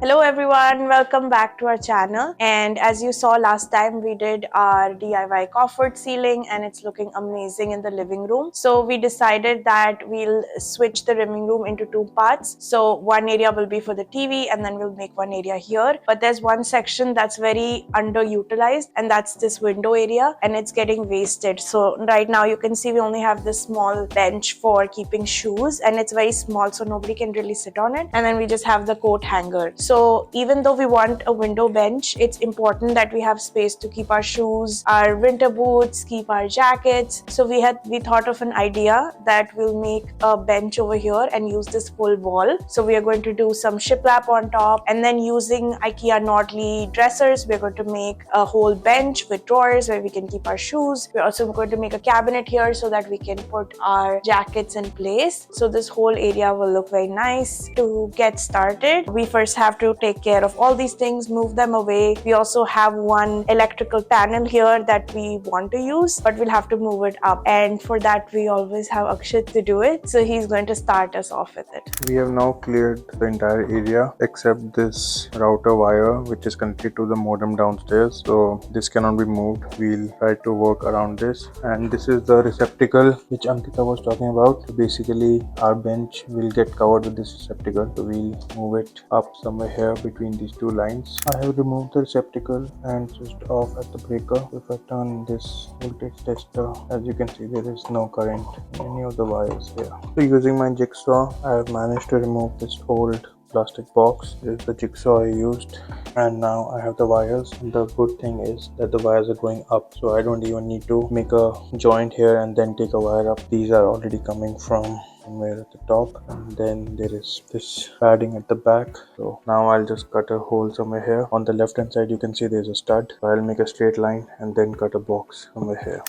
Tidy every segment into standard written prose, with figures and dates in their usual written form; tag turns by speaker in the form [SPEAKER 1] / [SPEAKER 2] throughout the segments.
[SPEAKER 1] Hello everyone, welcome back to our channel. And as you saw last time, we did our DIY coffered ceiling and it's looking amazing in the living room. So we decided that we'll switch the living room into two parts. So one area will be for the TV and then we'll make one area here. But there's one section that's very underutilized and that's this window area and it's getting wasted. So right now you can see we only have this small bench for keeping shoes and it's very small so nobody can really sit on it. And then we just have the coat hanger. So even though we want a window bench, it's important that we have space to keep our shoes, our winter boots, keep our jackets. So we thought of an idea that we'll make a bench over here and use this full wall. So we are going to do some shiplap on top and then using IKEA Nordly dressers, we're going to make a whole bench with drawers where we can keep our shoes. We're also going to make a cabinet here so that we can put our jackets in place. So this whole area will look very nice. To get started, we first have to take care of all these things, move them away. We also have one electrical panel here that we want to use, but we'll have to move it up. And for that, we always have Akshit to do it. So he's going to start us off with it.
[SPEAKER 2] We have now cleared the entire area except this router wire which is connected to the modem downstairs. So this cannot be moved. We'll try to work around this. And this is the receptacle which Ankita was talking about. So basically our bench will get covered with this receptacle. So we'll move it up somewhere here between these two lines. I have removed the receptacle and switched off at the breaker. If I turn this voltage tester, as you can see there is no current in any of the wires here. So using my jigsaw, I have managed to remove this old plastic box. This is the jigsaw I used, and now I have the wires. And the good thing is that the wires are going up, so I don't even need to make a joint here and then take a wire up. These are already coming from somewhere at the top, and then there is this padding at the back. So now I'll just cut a hole somewhere here. On the left hand side you can see there's a stud, so I'll make a straight line and then cut a box somewhere here.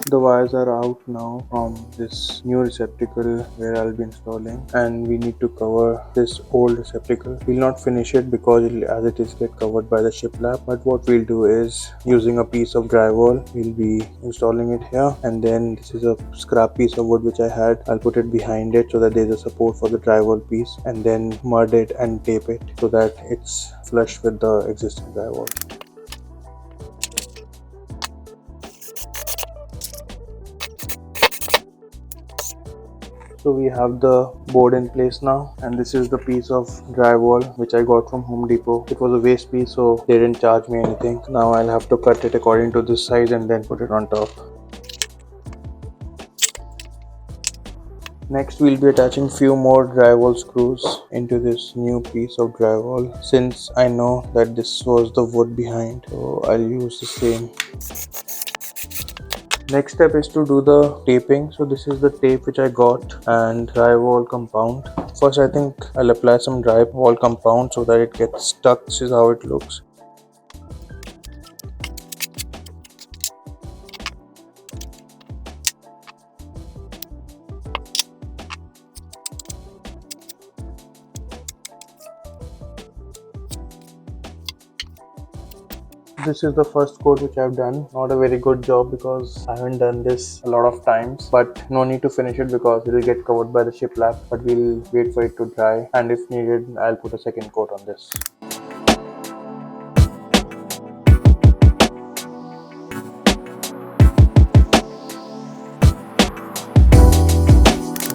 [SPEAKER 2] The wires are out now from this new receptacle where I'll be installing, and we need to cover this old receptacle. We'll not finish it because as it is get covered by the shiplap, but what we'll do is using a piece of drywall, we'll be installing it here, and then this is a scrap piece of wood which I had. I'll put it behind it so that there's a support for the drywall piece, and then mud it and tape it so that it's flush with the existing drywall. So we have the board in place now, and this is the piece of drywall which I got from Home Depot. It was a waste piece, so they didn't charge me anything. Now I'll have to cut it according to this size and then put it on top. Next we'll be attaching few more drywall screws into this new piece of drywall. Since I know that this was the wood behind, so I'll use the same. Next step is to do the taping. So this is the tape which I got, and drywall compound. First I think I'll apply some drywall compound so that it gets stuck. This is how it looks. This is the first coat which I've done. Not a very good job because I haven't done this a lot of times, but no need to finish it because it will get covered by the shiplap, but we'll wait for it to dry, and if needed I'll put a second coat on this.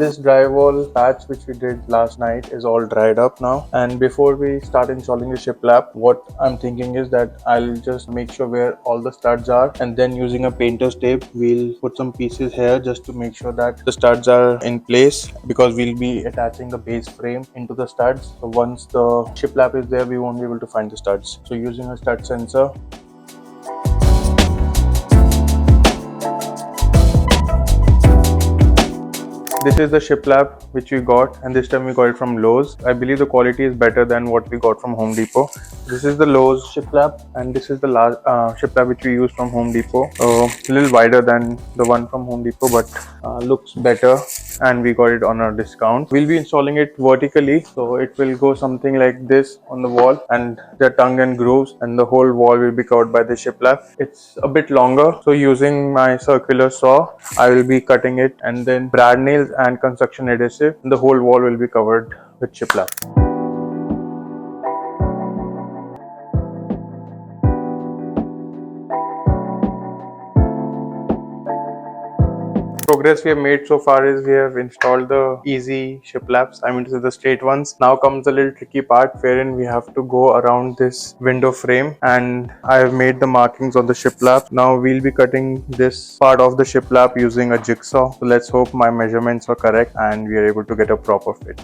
[SPEAKER 2] This drywall patch which we did last night is all dried up now, and before we start installing the shiplap, what I'm thinking is that I'll just make sure where all the studs are, and then using a painter's tape we'll put some pieces here just to make sure that the studs are in place, because we'll be attaching the base frame into the studs. So once the shiplap is there we won't be able to find the studs. So using a stud sensor, this is the shiplap which we got, and this time we got it from Lowe's. I believe the quality is better than what we got from Home Depot. This is the Lowe's shiplap, and this is the last shiplap which we used from Home Depot. A little wider than the one from Home Depot, but looks better and we got it on a discount. We'll be installing it vertically, so it will go something like this on the wall, and the tongue and grooves, and the whole wall will be covered by the shiplap. It's a bit longer, so using my circular saw, I will be cutting it, and then brad nails and construction adhesive, and the whole wall will be covered with shiplap. Progress we have made so far is we have installed the easy shiplaps, I mean to say the straight ones. Now comes the little tricky part wherein we have to go around this window frame, and I have made the markings on the shiplap. Now we'll be cutting this part of the shiplap using a jigsaw. So let's hope my measurements are correct and we are able to get a proper fit.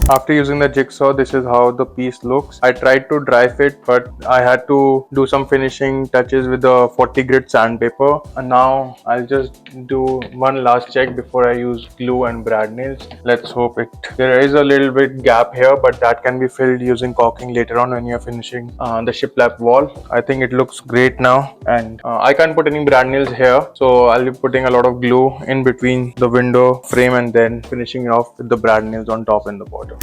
[SPEAKER 2] After using the jigsaw, this is how the piece looks. I tried to dry fit, but I had to do some finishing touches with the 40 grit sandpaper. And now I'll just do one last check before I use glue and brad nails. Let's hope it. There is a little bit gap here, but that can be filled using caulking later on when you're finishing the shiplap wall. I think it looks great now, and I can't put any brad nails here, so I'll be putting a lot of glue in between the window frame and then finishing it off with the brad nails on top and the bottom.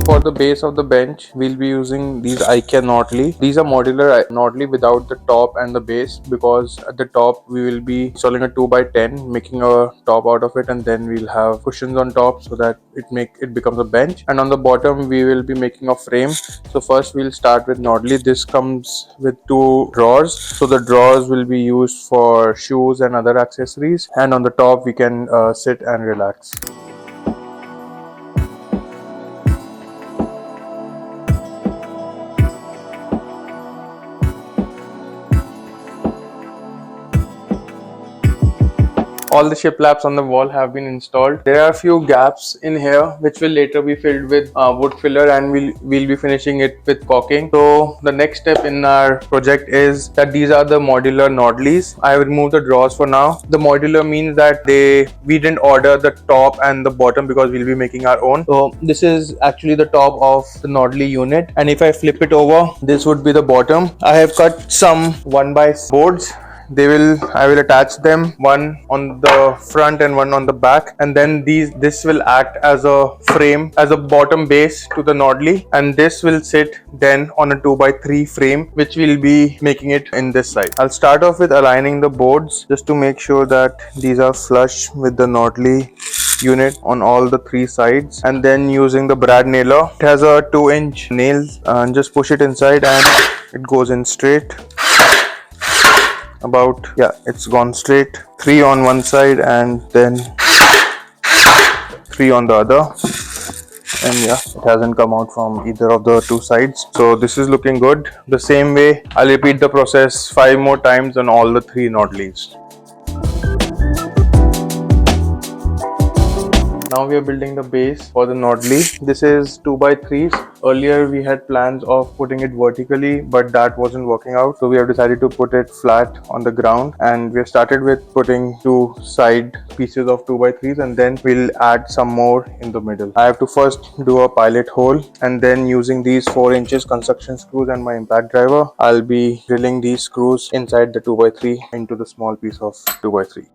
[SPEAKER 2] For the base of the bench, we'll be using these IKEA Notly. These are modular Notly without the top and the base, because at the top we will be installing a 2x10, making a top out of it, and then we'll have cushions on top so that it becomes a bench. And on the bottom we will be making a frame. So first we'll start with Notly. This comes with 2 drawers. So the drawers will be used for shoes and other accessories, and on the top we can sit and relax. All the shiplaps on the wall have been installed. There are a few gaps in here which will later be filled with wood filler, and we'll be finishing it with caulking. So the next step in our project is that these are the modular Nodleys. I have removed the drawers for now. The modular means that we didn't order the top and the bottom because we'll be making our own. So this is actually the top of the Nodley unit, and if I flip it over, this would be the bottom. I have cut some 1x boards. I will attach them, one on the front and one on the back, and then this will act as a frame, as a bottom base to the Nodley, and this will sit then on a 2x3 frame, which will be making it in this side. I'll start off with aligning the boards just to make sure that these are flush with the Nodley unit on all the 3 sides, and then using the brad nailer. It has a 2-inch nails, and just push it inside and it goes in straight. It's gone straight. 3 on one side and then 3 on the other, and it hasn't come out from either of the 2 sides, so this is looking good. The same way I'll repeat the process 5 more times on all the 3 Nodleys. Now we are building the base for the Nodley. This is 2x3s. Earlier we had plans of putting it vertically, but that wasn't working out, so we have decided to put it flat on the ground, and we have started with putting 2 side pieces of 2x3s, and then we'll add some more in the middle. I have to first do a pilot hole, and then using these 4 inches construction screws and my impact driver, I'll be drilling these screws inside the 2x3 into the small piece of 2x3.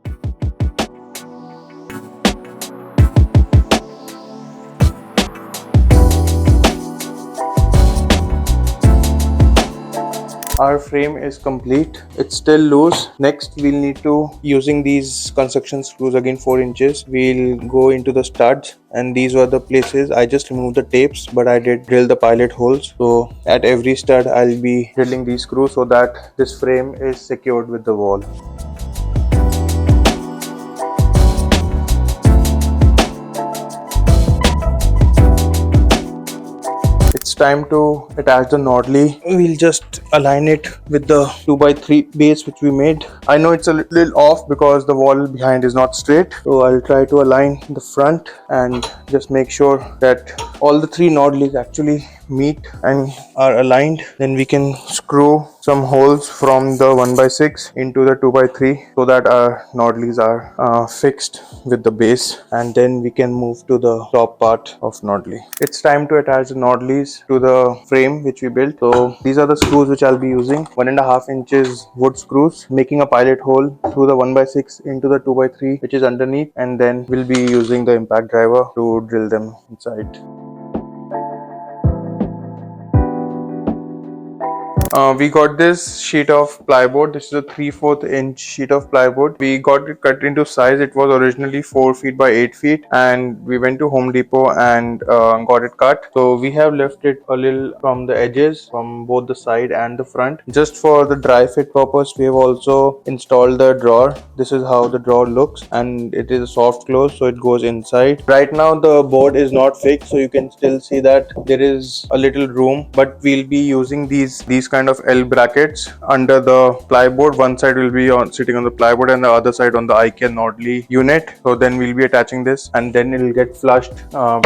[SPEAKER 2] Our frame is complete. It's still loose. Next we'll need to, using these construction screws, again 4 inches, we'll go into the studs, and these were the places. I just removed the tapes, but I did drill the pilot holes. So at every stud I'll be drilling these screws so that this frame is secured with the wall. it's time to attach the nodly. We'll just align it with the 2x3 base which we made. I know it's a little off because the wall behind is not straight, so I'll try to align the front and just make sure that all the three nodlies actually meet and are aligned. Then we can screw some holes from the 1x6 into the 2x3 so that our nodlies are fixed with the base, and then we can move to the top part of nodly. It's time to attach the nodlies to the frame which we built. So these are the screws which I'll be using. 1.5 inches wood screws, making a pilot hole through the 1x6 into the 2x3 which is underneath, and then we'll be using the impact driver to drill them inside. We got this sheet of plywood. This is a 3/4 inch sheet of plywood. We got it cut into size. It was originally 4 feet by 8 feet, and we went to Home Depot and got it cut. So we have left it a little from the edges, from both the side and the front. Just for the dry fit purpose, we have also installed the drawer. This is how the drawer looks, and it is a soft close, so it goes inside. Right now the board is not fixed, so you can still see that there is a little room, but we'll be using these kind of L brackets under the plywood. One side will be sitting on the plywood and the other side on the IKEA Nodly unit. So then we'll be attaching this, and then it'll get flushed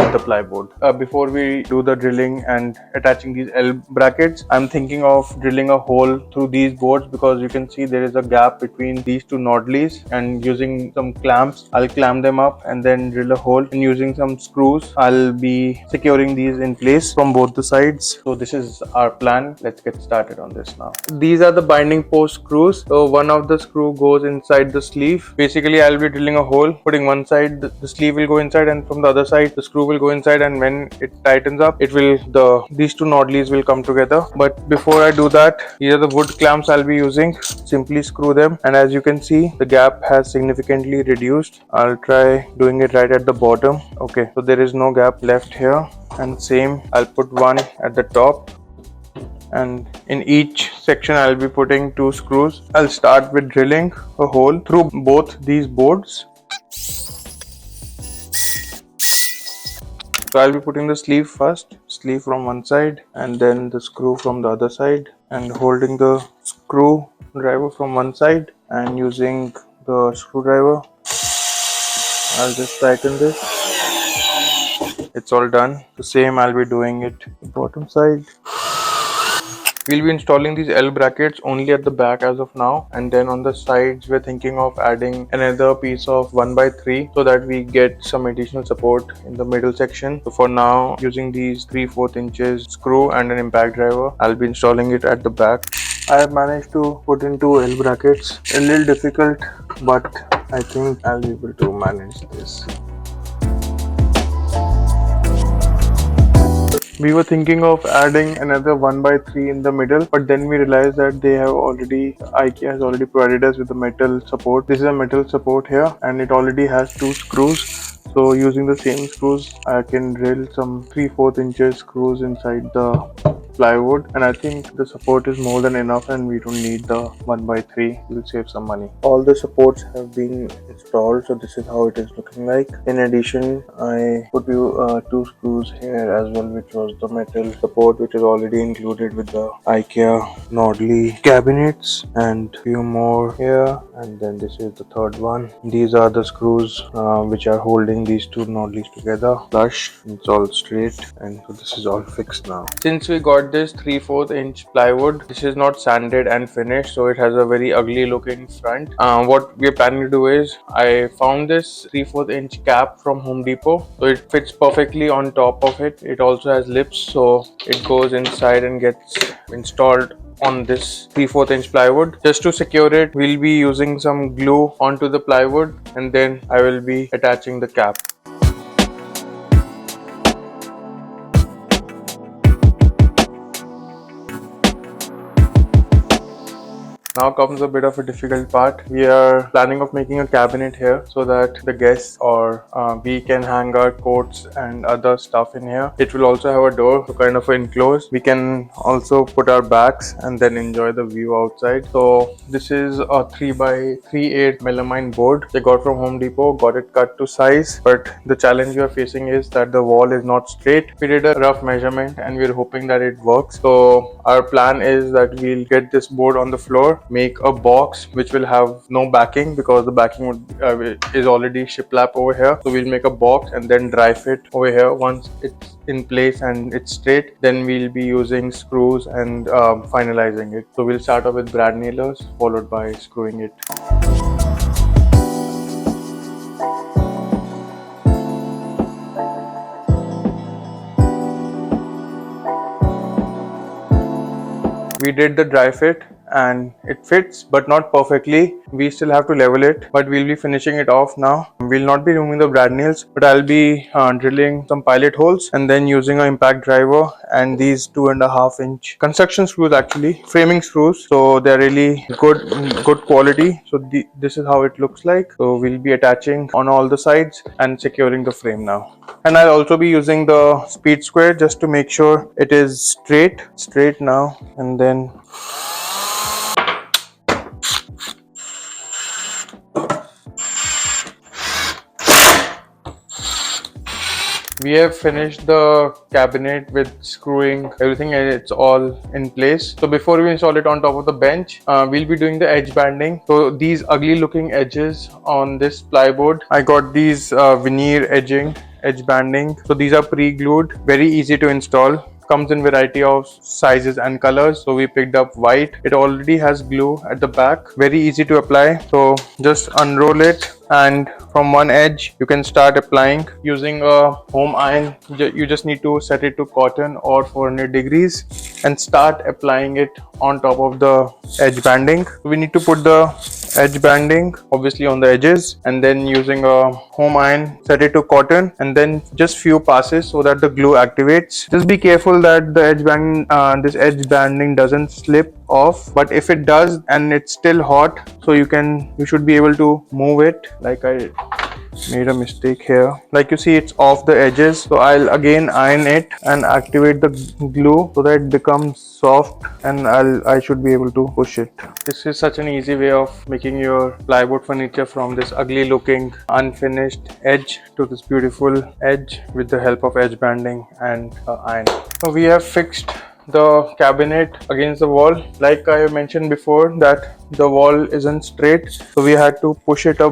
[SPEAKER 2] with the plywood. Before we do the drilling and attaching these L brackets, I'm thinking of drilling a hole through these boards, because you can see there is a gap between these two Nodlies, and using some clamps I'll clamp them up and then drill a hole, and using some screws I'll be securing these in place from both the sides. So this is our plan. Let's get started on this now. These are the binding post screws. So one of the screw goes inside the sleeve. Basically I'll be drilling a hole, putting one side, the sleeve will go inside, and from the other side the screw will go inside, and when it tightens up, these two Nodlies will come together. But before I do that, these are the wood clamps I'll be using. Simply screw them, and as you can see, the gap has significantly reduced. I'll try doing it right at the bottom. Okay, so there is no gap left here, and same, I'll put one at the top, and in each section I'll be putting 2 screws. I'll start with drilling a hole through both these boards. So I'll be putting the sleeve first, sleeve from one side, and then the screw from the other side, and holding the screw driver from one side and using the screwdriver, I'll just tighten this. It's all done. The same I'll be doing it the bottom side. We'll be installing these L brackets only at the back as of now, and then on the sides we're thinking of adding another piece of 1x3 so that we get some additional support in the middle section. So for now, using these 3/4 inches screw and an impact driver, I'll be installing it at the back. I have managed to put in 2 L brackets. A little difficult, but I think I'll be able to manage this. We were thinking of adding another 1x3 in the middle, but then we realized that IKEA has already provided us with the metal support. This is a metal support here, and it already has 2 screws. So using the same screws, I can drill some 3/4 inches screws inside the plywood, and I think the support is more than enough, and we don't need the 1x3. We'll save some money. All the supports have been installed, so this is how it is looking like. In addition, I put 2 screws here as well, which was the metal support, which is already included with the IKEA Nodly cabinets, and few more here, and then this is the third one. These are the screws which are holding these 2 Nodlies together flush. It's all straight, and so this is all fixed now. Since we got this 3/4 inch plywood, this is not sanded and finished, so it has a very ugly looking front. What we are planning to do is, I found this 3/4 inch cap from Home Depot, so it fits perfectly on top of it. It also has lips, so it goes inside and gets installed on this 3/4 inch plywood. Just to secure it, we'll be using some glue onto the plywood, and then I will be attaching the cap. Now comes a bit of a difficult part. We are planning of making a cabinet here so that the guests or we can hang our coats and other stuff in here. It will also have a door, so kind of enclosed. We can also put our bags and then enjoy the view outside. So this is a 3x3/8 melamine board they got from Home Depot. Got it cut to size, but the challenge we are facing is that the wall is not straight. We did a rough measurement and we're hoping that it works. So our plan is that we'll get this board on the floor, make a box which will have no backing because the backing is already shiplap over here. So we'll make a box and then dry fit over here. Once it's in place and it's straight, then we'll be using screws and finalizing it. So we'll start off with brad nailers followed by screwing it. We did the dry fit and it fits, but not perfectly. We still have to level it, but we'll be finishing it off now. We'll not be removing the brad nails, but I'll be drilling some pilot holes and then using an impact driver and these 2.5-inch construction screws, actually framing screws. So they're really good quality. So this is how it looks like. So we'll be attaching on all the sides and securing the frame now. And I'll also be using the speed square just to make sure it is straight now. And then we have finished the cabinet with screwing everything and it's all in place. So before we install it on top of the bench, we'll be doing the edge banding. So these ugly looking edges on this plyboard, I got these veneer edge banding. So these are pre-glued, very easy to install. Comes in variety of sizes and colors. So we picked up white. It already has glue at the back, very easy to apply. So just unroll it and from one edge you can start applying using a home iron. You just need to set it to cotton or 400 degrees and start applying it on top of the edge banding. We need to put the edge banding obviously on the edges and then using a home iron set it to cotton and then just few passes so that the glue activates. Just be careful that the this edge banding doesn't slip off, but if it does and it's still hot, so you should be able to move it. Like I made a mistake here, like you see it's off the edges, so I'll again iron it and activate the glue so that it becomes soft and I should be able to push it. This is such an easy way of making your plywood furniture from this ugly looking unfinished edge to this beautiful edge with the help of edge banding and iron. So we have fixed the cabinet against the wall. Like I mentioned before that the wall isn't straight, so we had to push it a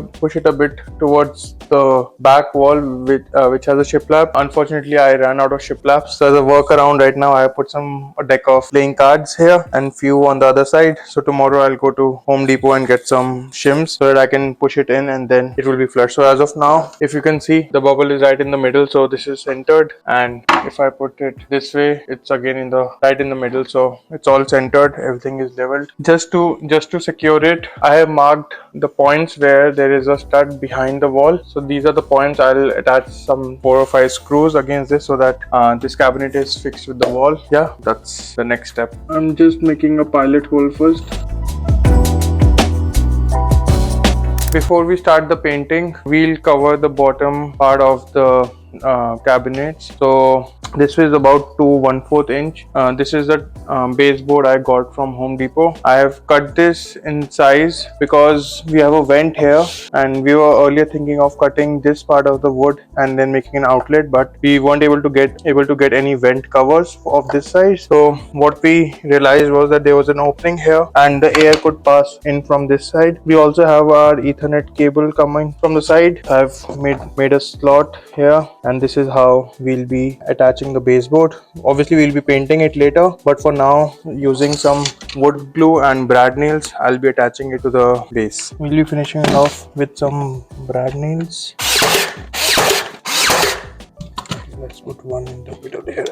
[SPEAKER 2] bit towards the back wall which has a shiplap. Unfortunately I ran out of shiplaps, so as a workaround right now I put a deck of playing cards here and few on the other side. So tomorrow I'll go to Home Depot and get some shims so that I can push it in and then it will be flush. So as of now, if you can see, the bubble is right in the middle, so this is centered, and if I put it this way, it's again right in the middle, so it's all centered, everything is leveled. Just to secure it, I have marked the points where there is a stud behind the wall. So these are the points. I'll attach some 4 or 5 screws against this so that this cabinet is fixed with the wall. Yeah, that's the next step. I'm just making a pilot hole first. Before we start the painting, we'll cover the bottom part of the cabinets. So this is about 2 1/4 inch. This is the baseboard I got from Home Depot. I have cut this in size because we have a vent here and we were earlier thinking of cutting this part of the wood and then making an outlet, but we weren't able to get any vent covers of this size. So what we realized was that there was an opening here and the air could pass in from this side. We also have our Ethernet cable coming from the side. I've made a slot here, and this is how we'll be attaching the baseboard. Obviously we'll be painting it later, but for now, using some wood glue and brad nails, I'll be attaching it to the base. We'll be finishing it off with some brad nails. Let's put one in the middle here.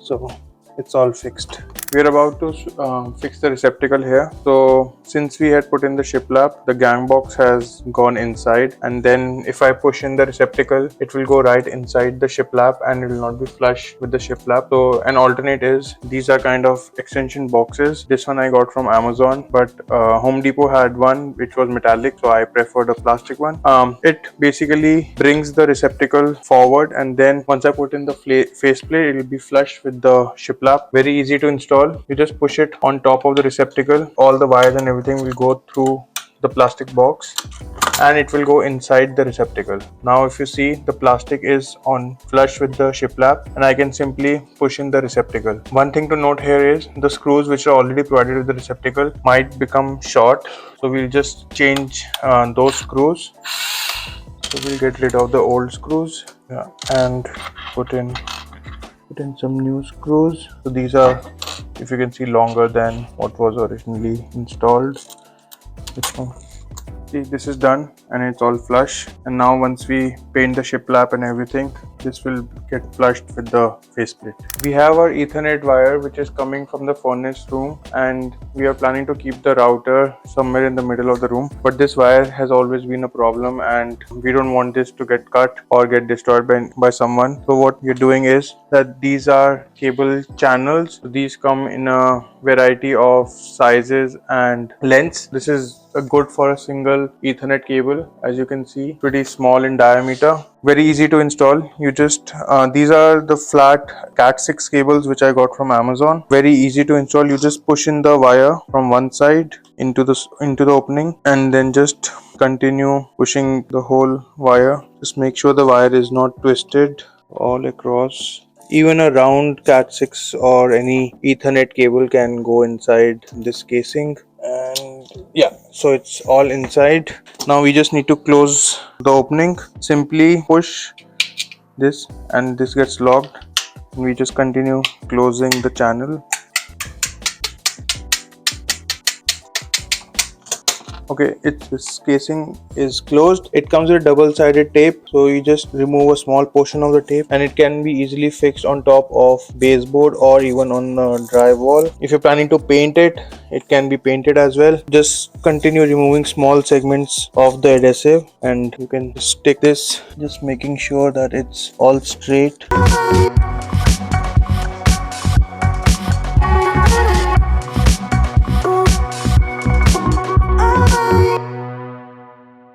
[SPEAKER 2] So it's all fixed. we're about to fix the receptacle here. So since we had put in the shiplap, the gang box has gone inside, and then if I push in the receptacle, it will go right inside the shiplap and it will not be flush with the shiplap. So an alternate is, these are kind of extension boxes. This one I got from Amazon, but Home Depot had one which was metallic, so I preferred a plastic one. It basically brings the receptacle forward, and then once I put in the faceplate, it will be flush with the shiplap. Very easy to install. You just push it on top of the receptacle. All the wires and everything will go through the plastic box and it will go inside the receptacle. Now if you see, the plastic is on flush with the shiplap and I can simply push in the receptacle. One thing to note here is the screws which are already provided with the receptacle might become short, so we'll just change those screws. So we'll get rid of the old screws, and put in some new screws. So these are, if you can see, longer than what was originally installed. See, this is done and it's all flush. And now once we paint the shiplap and everything, this will get flushed with the faceplate. We have our Ethernet wire which is coming from the furnace room, and we are planning to keep the router somewhere in the middle of the room, but this wire has always been a problem and we don't want this to get cut or get destroyed by someone. So what we're doing is that these are cable channels. These come in a variety of sizes and lengths. This is good for a single Ethernet cable. As you can see, pretty small in diameter, very easy to install. You just these are the flat Cat6 cables which I got from Amazon. Very easy to install. You just push in the wire from one side into the opening and then just continue pushing the whole wire. Just make sure the wire is not twisted all across. Even a round Cat6 or any Ethernet cable can go inside this casing, and yeah, so it's all inside. Now we just need to close the opening. Simply push this and this gets locked, and we just continue closing the channel. Okay, this casing is closed. It comes with double-sided tape, so you just remove a small portion of the tape and it can be easily fixed on top of baseboard or even on the drywall. If you're planning to paint it, it can be painted as well. Just continue removing small segments of the adhesive and you can stick this, just making sure that it's all straight.